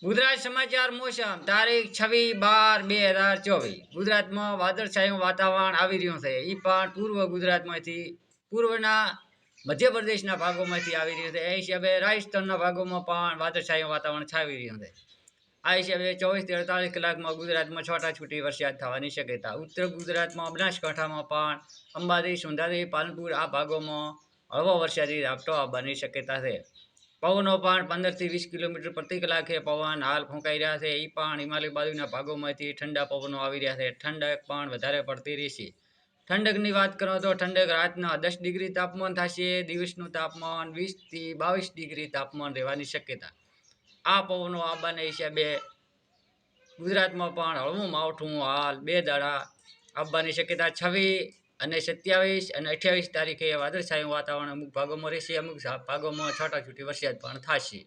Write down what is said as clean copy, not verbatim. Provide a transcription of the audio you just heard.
ગુજરાત સમાચાર મોસમ તારીખ 26/12/2024 ગુજરાતમાં વાદળછાયું વાતાવરણ આવી રહ્યું છે. એ પણ પૂર્વ ગુજરાતમાંથી પૂર્વના મધ્યપ્રદેશના ભાગોમાંથી આવી રહ્યું છે. એ હિસાબે રાજસ્થાનના ભાગોમાં પણ વાદળછાયું વાતાવરણ છાવી રહ્યું છે. આ હિસાબે 24 થી 48 કલાકમાં ગુજરાતમાં છૂટાછૂટી વરસાદ થવાની શક્યતા. ઉત્તર ગુજરાતમાં બનાસકાંઠામાં પણ અંબાજી, સુંધાજી, પાલનપુર આ ભાગોમાં હળવો વરસાદી ઝાપટો આવવાની શક્યતા છે. પવનો પણ 15 થી 20 કિલોમીટર પ્રતિ કલાકે પવન હાલ ફૂંકાઈ રહ્યા છે. એ પણ હિમાલય બાજુના ભાગોમાંથી ઠંડા પવનો આવી રહ્યા છે. ઠંડક પણ વધારે પડતી રહેશે. ઠંડકની વાત કરો તો ઠંડક રાતના 10 ડિગ્રી તાપમાન થશે. દિવસનું તાપમાન 20 થી 22 ડિગ્રી તાપમાન રહેવાની શક્યતા. આ પવનો આવવાના હિસાબે ગુજરાતમાં પણ હળવું માવઠું હાલ 2 દાડા આવવાની શક્યતા. 26 અને 27 અને 28 તારીખે વાદળછાયું વાતાવરણ અમુક ભાગોમાં રહેશે. અમુક ભાગોમાં છૂટાછૂટી વરસાદ પણ થશે.